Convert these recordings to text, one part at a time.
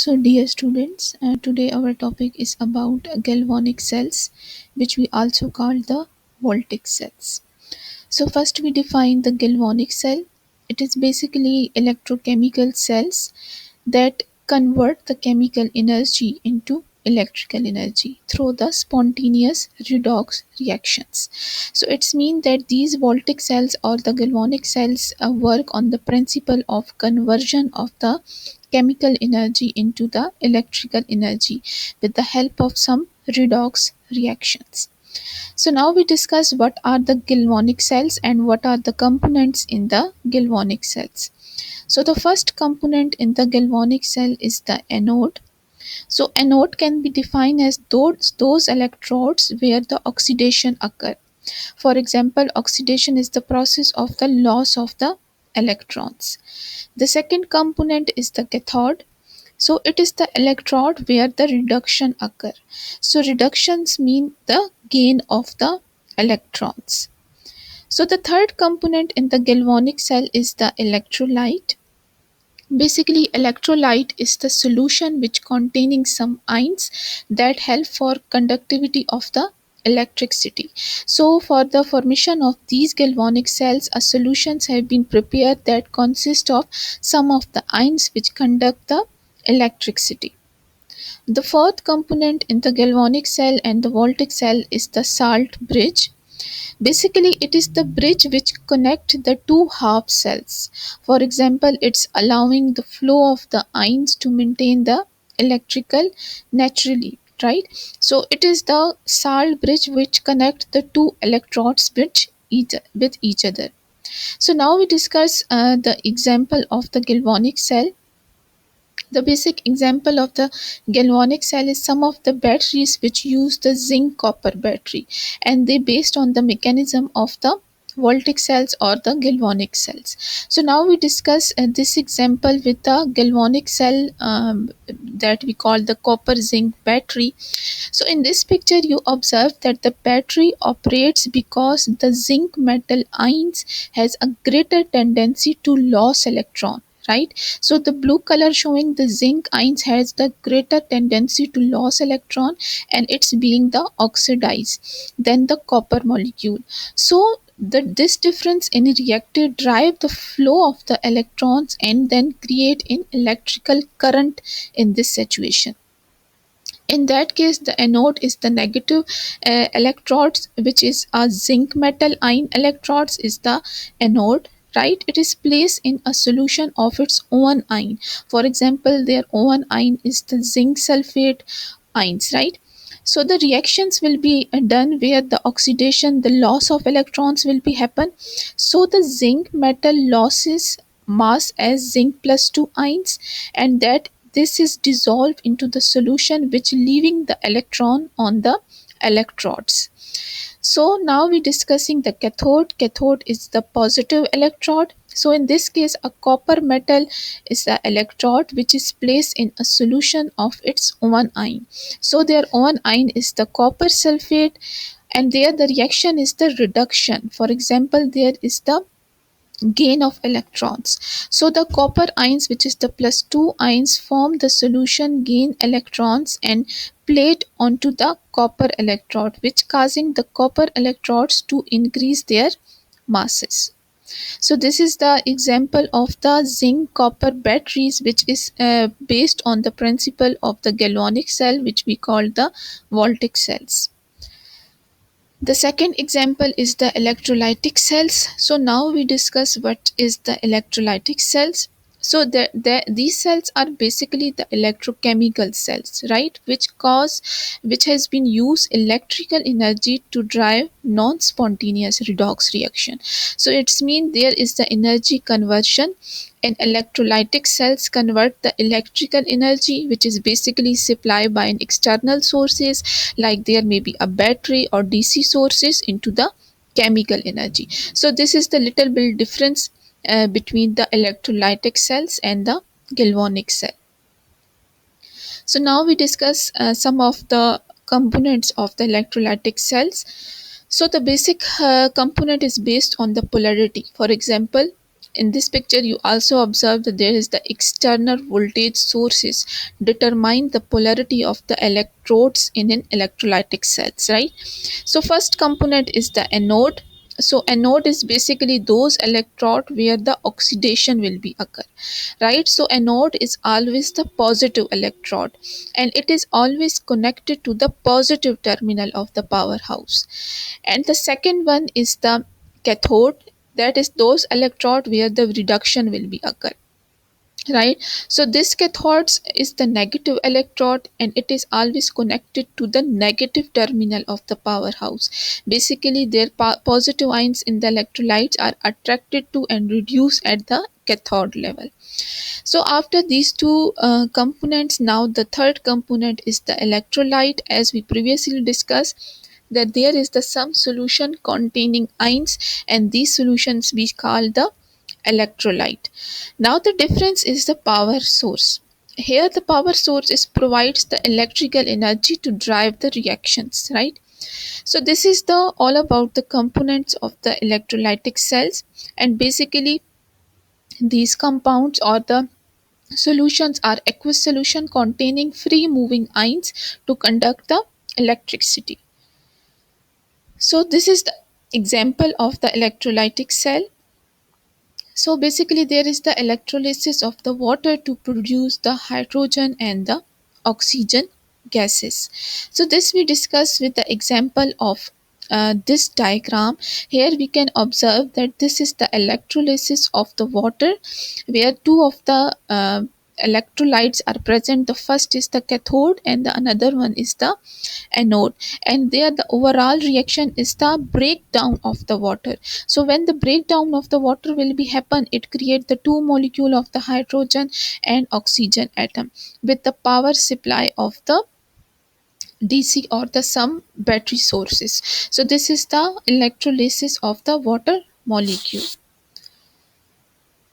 So, dear students, today our topic is about galvanic cells, which we also call the Voltaic cells. So, first we define the galvanic cell. It is basically electrochemical cells that convert the chemical energy into electrical energy through the spontaneous redox reactions. So it's mean that these voltaic cells or the galvanic cells work on the principle of conversion of the chemical energy into the electrical energy with the help of some redox reactions. So now we discuss what are the galvanic cells and what are the components in the galvanic cells. So the first component in the galvanic cell is the anode. So anode can be defined as those electrodes where the oxidation occur. For example, oxidation is the process of the loss of the electrons. The second component is the cathode. So it is the electrode where the reduction occur. So reductions mean the gain of the electrons. So the third component in the galvanic cell is the electrolyte. Basically, electrolyte is the solution which containing some ions that help for conductivity of the electricity. So for the formation of these galvanic cells, a solutions have been prepared that consist of some of the ions which conduct the electricity. The fourth component in the galvanic cell and the voltaic cell is the salt bridge. Basically, it is the bridge which connect the two half cells. For example, it's allowing the flow of the ions to maintain the electrical naturally, right? So it is the salt bridge which connect the two electrodes with each other. So now we discuss the example of the galvanic cell. The basic example of the galvanic cell is some of the batteries which use the zinc copper battery, and they based on the mechanism of the voltaic cells or the galvanic cells. So now we discuss this example with the galvanic cell that we call the copper zinc battery. So in this picture you observe that the battery operates because the zinc metal ions has a greater tendency to lose electron, right? So the blue color showing the zinc ions has the greater tendency to lose electron, and it's being the oxidized than the copper molecule. So this difference in reactor drive the flow of the electrons and then create an electrical current in this situation. In that case, the anode is the negative electrodes, which is a zinc metal ion electrodes is the anode, right? It is placed in a solution of its own ion. For example, their own ion is the zinc sulfate ions, right? So the reactions will be done where the oxidation, the loss of electrons will be happen. So the zinc metal losses mass as zinc plus 2 ions, and that this is dissolved into the solution which leaving the electron on the electrodes. So now we're discussing the cathode. Cathode is the positive electrode. So in this case, a copper metal is the electrode which is placed in a solution of its own ion. So their own ion is the copper sulfate, and there the reaction is the reduction. For example, there is the gain of electrons. So the copper ions, which is the plus 2 ions, form the solution, gain electrons and plate onto the copper electrode, which causing the copper electrodes to increase their masses. So this is the example of the zinc copper batteries, which is based on the principle of the galvanic cell, which we call the voltaic cells. The second example is the electrolytic cells. So now we discuss what is the electrolytic cells. So these cells are basically the electrochemical cells, right? Which has been used electrical energy to drive non-spontaneous redox reaction. So it's mean there is the energy conversion, and electrolytic cells convert the electrical energy, which is basically supplied by an external sources, like there may be a battery or DC sources, into the chemical energy. So this is the little bit difference between the electrolytic cells and the galvanic cell. So now we discuss some of the components of the electrolytic cells. So the basic component is based on the polarity. For example, in this picture you also observe that there is the external voltage sources determine the polarity of the electrodes in an electrolytic cells, right? So first component is the anode. So anode is basically those electrode where the oxidation will be occur, right? So anode is always the positive electrode, and it is always connected to the positive terminal of the powerhouse. And the second one is the cathode, that is those electrode where the reduction will be occur, right? So this cathodes is the negative electrode, and it is always connected to the negative terminal of the powerhouse. Basically their positive ions in the electrolytes are attracted to and reduced at the cathode level. So after these two components, now the third component is the electrolyte. As we previously discussed, that there is the some solution containing ions, and these solutions we call the electrolyte. Now the difference is the power source. Here the power source is provides the electrical energy to drive the reactions, right? So this is the all about the components of the electrolytic cells, and basically these compounds or the solutions are aqueous solution containing free moving ions to conduct the electricity. So this is the example of the electrolytic cell. So basically there is the electrolysis of the water to produce the hydrogen and the oxygen gases. So this we discuss with the example of this diagram. Here we can observe that this is the electrolysis of the water, where two of the electrolytes are present. The first is the cathode and the another one is the anode, and there the overall reaction is the breakdown of the water. So when the breakdown of the water will be happen, it create the two molecule of the hydrogen and oxygen atom with the power supply of the DC or the some battery sources. So this is the electrolysis of the water molecule.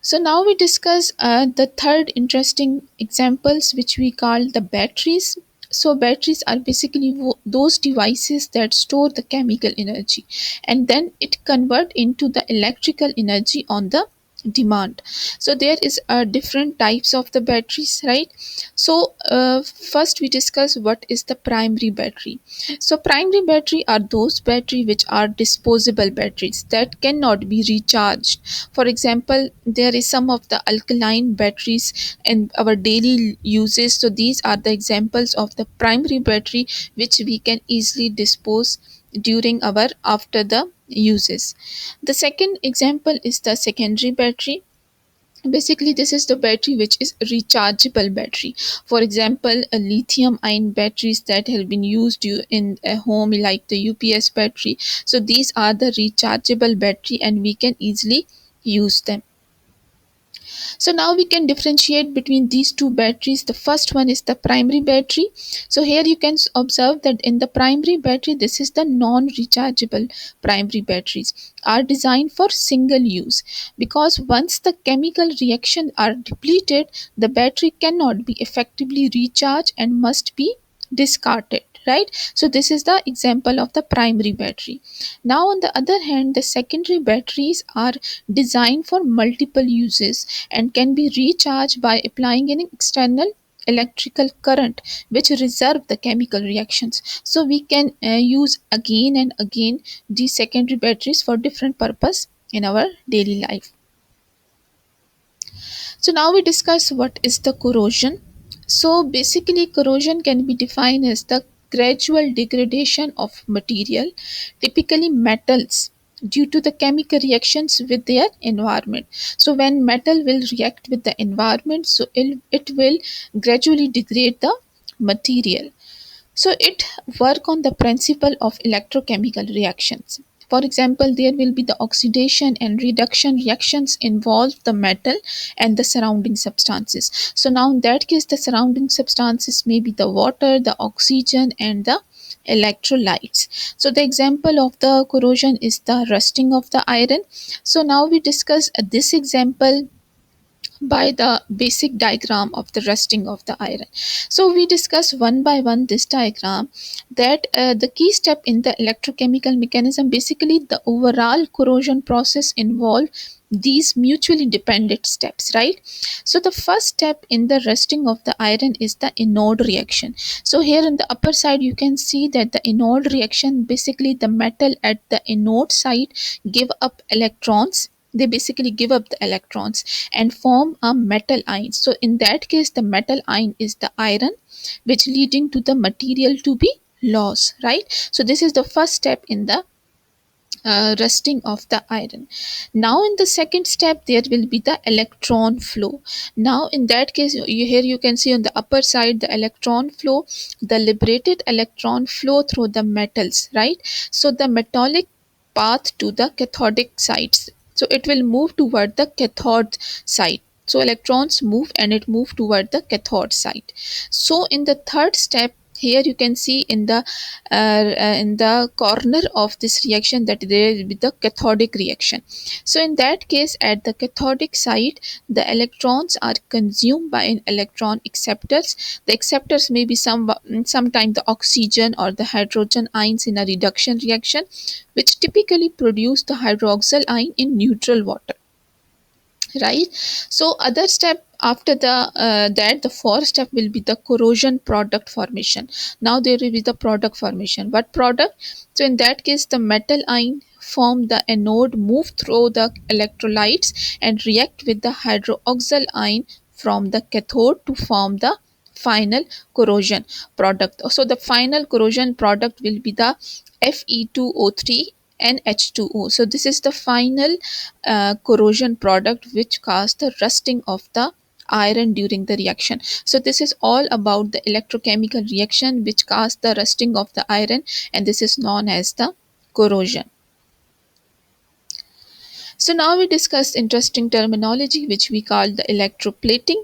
So now we discuss the third interesting examples, which we call the batteries. So batteries are basically those devices that store the chemical energy, and then it convert into the electrical energy on the demand. So there is different types of the batteries, right? So first we discuss what is the primary battery. So primary battery are those battery which are disposable batteries that cannot be recharged. For example, there is some of the alkaline batteries in our daily uses. So these are the examples of the primary battery which we can easily dispose during our after the uses. The second example is the secondary battery. Basically this is the battery which is rechargeable battery. For example, a lithium ion batteries that have been used in a home, like the UPS battery. So these are the rechargeable battery and we can easily use them. So now we can differentiate between these two batteries. The first one is the primary battery. So here you can observe that in the primary battery, this is the non-rechargeable primary batteries are designed for single use, because once the chemical reaction are depleted, the battery cannot be effectively recharged and must be discarded, right? So this is the example of the primary battery. Now on the other hand, the secondary batteries are designed for multiple uses and can be recharged by applying an external electrical current which reserve the chemical reactions. So we can use again and again these secondary batteries for different purpose in our daily life. So now we discuss what is the corrosion. So basically corrosion can be defined as the gradual degradation of material, typically metals, due to the chemical reactions with their environment. So when metal will react with the environment, so it will gradually degrade the material. So it work on the principle of electrochemical reactions. For example, there will be the oxidation and reduction reactions involve the metal and the surrounding substances. So now in that case, the surrounding substances may be the water, the oxygen and the electrolytes. So the example of the corrosion is the rusting of the iron. So now we discuss this example by the basic diagram of the rusting of the iron. So we discuss one by one this diagram, that the key step in the electrochemical mechanism, basically the overall corrosion process involve these mutually dependent steps, right? So the first step in the rusting of the iron is the anode reaction. So here in the upper side you can see that the anode reaction, basically the metal at the anode side give up electrons. They basically give up the electrons and form a metal ion. So in that case the metal ion is the iron, which leading to the material to be lost, right? So this is the first step in the rusting of the iron. Now in the second step there will be the electron flow. Now in that case here you can see on the upper side the electron flow, the liberated electron flow through the metals, right? So the metallic path to the cathodic sides, so it will move toward the cathode side. So electrons move and it move toward the cathode side. So in the third step, here you can see in the corner of this reaction that there will be the cathodic reaction. So in that case at the cathodic side the electrons are consumed by an electron acceptors. The acceptors may be sometimes the oxygen or the hydrogen ions in a reduction reaction, which typically produce the hydroxyl ion in neutral water, right? So other step after the that the fourth step will be the corrosion product formation. Now there will be the product formation. What product? So in that case the metal ion form the anode, move through the electrolytes and react with the hydroxyl ion from the cathode to form the final corrosion product. So the final corrosion product will be the Fe2O3 and H2O. So this is the final corrosion product which causes the rusting of the iron during the reaction. So this is all about the electrochemical reaction which causes the rusting of the iron, and this is known as the corrosion. So now we discuss interesting terminology which we call the electroplating.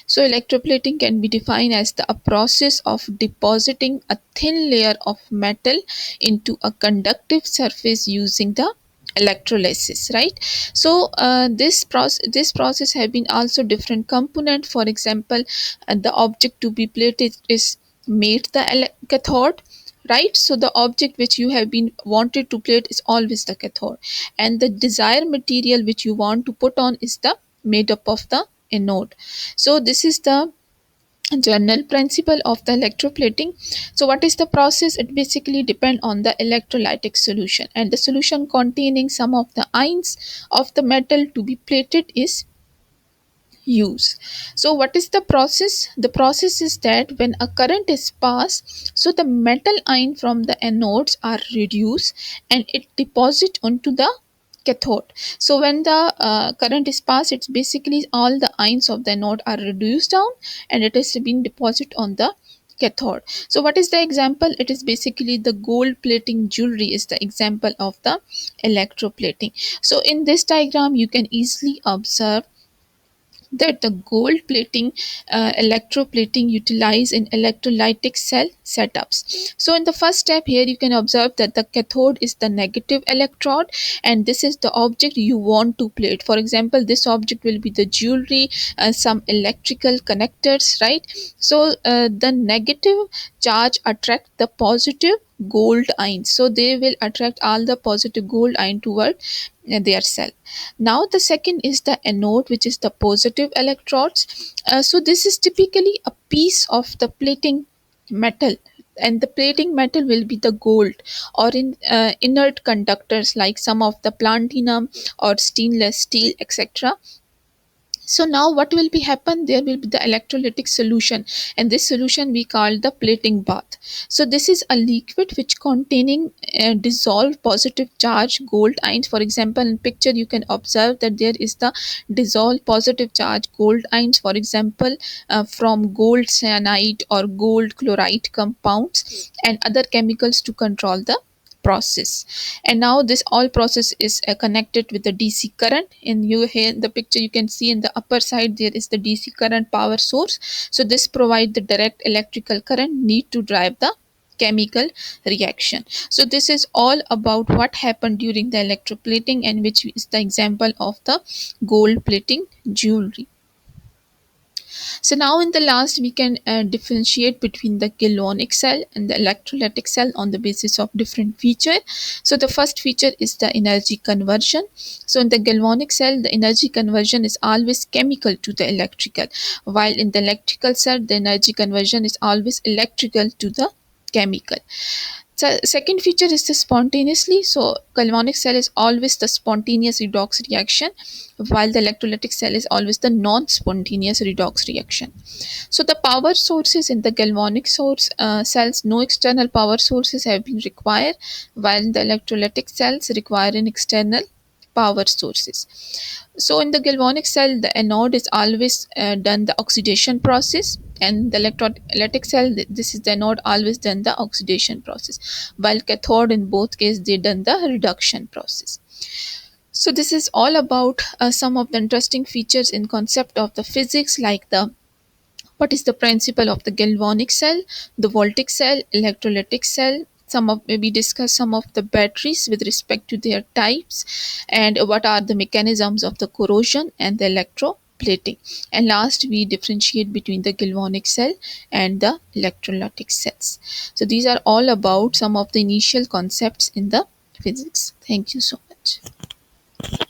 So electroplating can be defined as a process of depositing a thin layer of metal into a conductive surface using the electrolysis, right? So this process have been also different component. For example, the object to be plated is made the cathode, right? So the object which you have been wanted to plate is always the cathode, and the desired material which you want to put on is the made up of the anode. So this is the general principle of the electroplating. So what is the process? It basically depend on the electrolytic solution, and the solution containing some of the ions of the metal to be plated is use. So what is the process? The process is that when a current is passed, so the metal ion from the anodes are reduced and it deposit onto the cathode. So when the current is passed, it's basically all the ions of the anode are reduced down and it is being deposited on the cathode. So what is the example? It is basically the gold plating jewelry is the example of the electroplating. So in this diagram you can easily observe that the gold plating, electroplating utilize in electrolytic cell setups. So in the first step here you can observe that the cathode is the negative electrode and this is the object you want to plate. For example, this object will be the jewelry, some electrical connectors, right? So the negative charge attract the positive gold ion, so they will attract all the positive gold ion toward their cell. Now the second is the anode, which is the positive electrodes. So this is typically a piece of the plating metal, and the plating metal will be the gold or in inert conductors like some of the platinum or stainless steel, etc. So now what will be happen? There will be the electrolytic solution, and this solution we call the plating bath. So this is a liquid which containing dissolved positive charge gold ions. For example, in picture you can observe that there is the dissolved positive charge gold ions, for example, from gold cyanide or gold chloride compounds and other chemicals to control the process. And now this all process is connected with the DC current. In you here in the picture you can see in the upper side there is the DC current power source. So this provide the direct electrical current need to drive the chemical reaction. So this is all about what happened during the electroplating, and which is the example of the gold plating jewelry. So now in the last we can differentiate between the galvanic cell and the electrolytic cell on the basis of different feature. So the first feature is the energy conversion. So in the galvanic cell the energy conversion is always chemical to the electrical, while in the electrical cell the energy conversion is always electrical to the chemical. So second feature is the spontaneously. So galvanic cell is always the spontaneous redox reaction, while the electrolytic cell is always the non-spontaneous redox reaction. So the power sources in the galvanic source cells, no external power sources have been required, while the electrolytic cells require an external power sources. So in the galvanic cell, the anode is always done the oxidation process, and the electrolytic cell, this is the anode always done the oxidation process, while cathode in both cases they done the reduction process. So this is all about some of the interesting features in concept of the physics, like the what is the principle of the galvanic cell, the voltaic cell, electrolytic cell. Some of maybe discuss some of the batteries with respect to their types, and what are the mechanisms of the corrosion and the electroplating. And last, we differentiate between the galvanic cell and the electrolytic cells. So these are all about some of the initial concepts in the physics. Thank you so much.